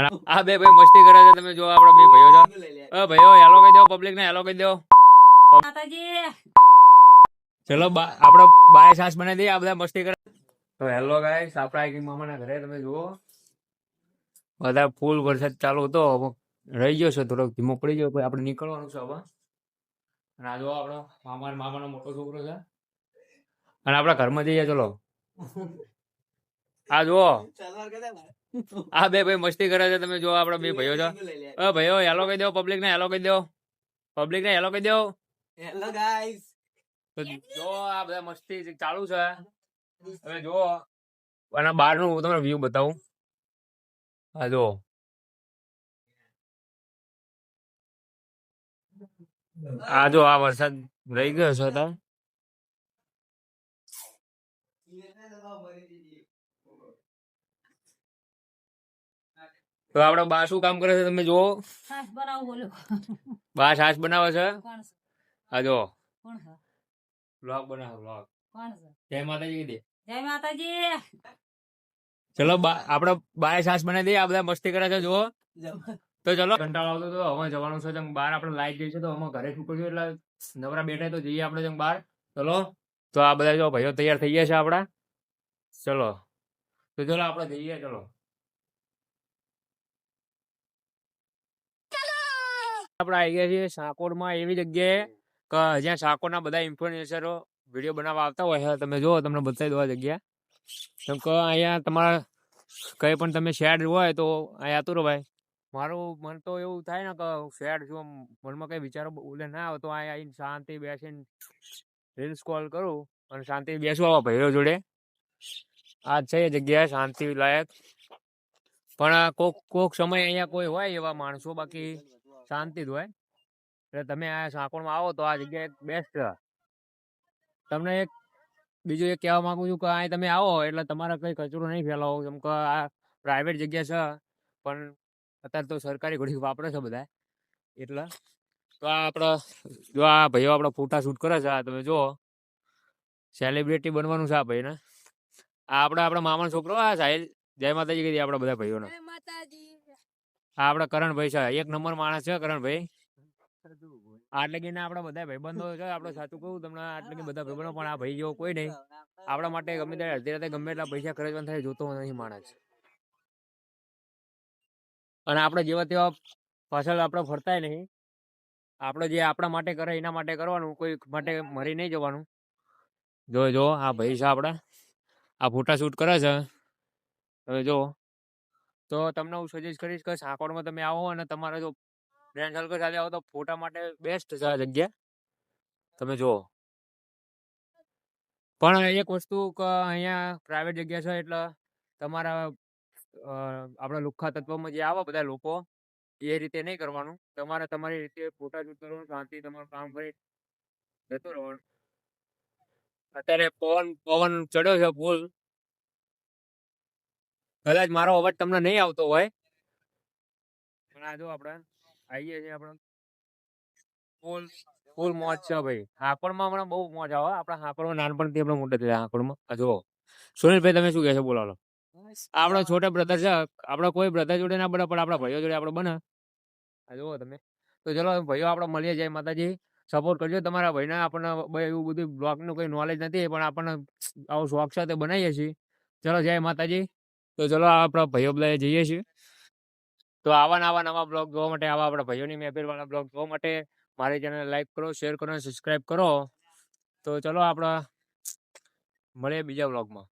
આ બે ભાઈ મસ્તી કરે છે, તમે જો આપડા બે ભાઈઓ છો. ભાઈઓ હેલો કહી દો, પબ્લિક ને હેલો કહી દો. માતાજી ચલો આપડે બાય સાસ બનાવી દઈએ, આ બધા મસ્તી કરે. તો હેલો ગાઈસ, આપડા એક મામાના ઘરે તમે જુઓ બધા ફૂલ વરસાદ ચાલુ હતો, રહી ગયો છે થોડોક ધીમો પડી ગયો, આપણે નીકળવાનું છે હવે. અને આ જો આપણો મામાનો મોટો છોકરો છે, અને આપડા ઘરમાં જઈએ. ચલો આ જુઓ આ બે ભાઈ મસ્તી કરે છે, તમે જો આપડા બે ભાઈઓ છો. ભાઈઓ હેલો કહી દો, પબ્લિક ને હેલો કહી દો, પબ્લિક ને હેલો કહી દો. હેલો ગાઈસ, તો જો આ બધા મસ્તી ચાલુ છે. હવે જો અને બહાર નું હું તમને વ્યૂ બતાવું. હા જો આ જો આ વરસાદ રહી ગયો છે અત્યારે. તો આપડે બા શું કામ કરે છે તમે જુઓ. બા છાશ બનાવે છે. આ જો વ્લોગ બનાવે વ્લોગ. જય માતાજી દે. જય માતાજી. ચલો આપડે બાય છાશ બનાવી દઈએ, આ બધા મસ્તી કરે છે જુઓ. તો ચલો કંટાળો આવતો તો હવે જવાનું છે બહાર. આપણે લાઈટ જઈ છે તો અમે ઘરે છૂટું એટલે નવરા બેઠા તો જઈએ આપણે બહાર. ચલો તો આ બધા જો ભાઈઓ તૈયાર થઈ ગયા છે આપડા. ચલો તો ચલો આપણે જઈએ. ચલો આપણે આવી ગયા છીએ સાકોરમાં, એવી જગ્યાએ કે જ્યાં સાકોરના બધા ઇન્ફ્લુએન્સરો વિડીયો બનાવવા આવતા હોય છે. તમે જો તમને બતાવી દો આ જગ્યા. કેમ કે અહીંયા તમારા કઈ પણ તમે શેડ હોય તો અહીંયા આતું રહો ભાઈ. મારું મન તો એવું થાય ને કે શેડ જો મનમાં કઈ વિચારો બોલે ના આવે તો અહીંયા આવીને શાંતિ બેસીને રીલ્સ કોલ કરું અને શાંતિ બેસું આવા ભાઈઓ જોડે. આ છે એ જગ્યા શાંતિ લાયક. પણ કોક સમય અહીંયા કોઈ હોય એવા માણસો, બાકી શાંતિ જ હોય. એટલે તમે આ સાકોરમાં આવો તો આ જગ્યા એક બેસ્ટ છે. તમને એક બીજું એક કહેવા માંગુ છું કે અહીં તમે આવો એટલે તમારે કઈ કચરો નહીં ફેલાવો. કેમ કે આ પ્રાઇવેટ જગ્યા છે, પણ અત્યારે તો સરકારી ઘડી વાપરે છે બધા. એટલે તો આ આપણા જો આ ભાઈઓ આપણા ફોટા શૂટ કરે છે. આ તમે જુઓ સેલિબ્રિટી બનવાનું છે આ ભાઈને. આ આપણા મામાનો છોકરો આ સાહિલ. જય માતાજી કીધી આપણા બધા ભાઈઓને. આ આપણા કરણભાઈ છે, એક નંબર માણસ છે કરણભાઈ. આટલે કે આપડા બધા ભાઈબંધો છે. આપડે સાચું કહું તમને, આટલે કે બધા ભાઈબંધો, પણ આ ભાઈ જેવો કોઈ નહીં. આપણા માટે ગમે ત્યારે અડધી રાતે ગમે એટલા પૈસા ખર્ચવાના થાય જોતો નહીં માણસ. અને આપણે જેવા તેવા પાછળ આપણે ફરતાય નહીં. આપણે જે આપણા માટે કરે એના માટે કરવાનું, કોઈ માટે મરી નહીં જવાનું. જો આ ભાઈ છે આપડા, આ ફોટા શૂટ કરે છે. તમે જો તો તમને હું સજેસ્ટ કરીશ કે સાકોરમાં તમે આવો અને તમારે જો ફ્રેન્ડ સર્કલ સાથે આવો તો ફોટા માટે બેસ્ટ છે આ જગ્યા. તમે જુઓ પણ એક વસ્તુ કે અહીંયા પ્રાઇવેટ જગ્યા છે એટલે તમારા આપણા લુખ્ખા તત્વમાં જે આવા બધા લોકો એ રીતે નહીં કરવાનું. તમારે તમારી રીતે ફોટા શૂટ કરવાનું, શાંતિ તમારું કામ કરી જતું રહેવાનું. અત્યારે પવન ચડ્યો છે ફૂલ. કદાચ મારો અવાજ તમને નહીં આવતો હોય, પણ આ જો આપણે આવીએ છીએ આપણે ફૂલ મોજ છે ભાઈ. હાકોડમાં હમણાં બહુ મોજ આવે. આપણા હાકોડમાં નાનપણથી આપણે મોટા થયા હાકોડમાં. જુઓ સુનિલભાઈ તમે શું કહેશો, બોલો. આપણા છોટા બ્રધર છે. આપણા કોઈ બ્રધર જોડે ના બને, પણ આપણા ભાઈઓ જોડે આપણે બને. જુઓ તમે. તો ચલો ભાઈઓ આપણે મળીએ. જય માતાજી. સપોર્ટ કરજો તમારા ભાઈને. આપણને એવું બધું બ્લોગનું કોઈ નોલેજ નથી, પણ આપણને આવો શોખ છે તે બનાવીએ છીએ. ચલો જય માતાજી. તો ચલો આપણા ભાઈઓ બધા જઈએ છીએ. તો આવા નવા બ્લોગ જોવા માટે, આવા આપણા ભાઈઓની મહેફિલવાળા બ્લોગ જોવા માટે મારી ચેનલ લાઈક કરો, શેર કરો અને સબસ્ક્રાઈબ કરો. તો ચલો આપણે મળીએ બીજા બ્લોગમાં.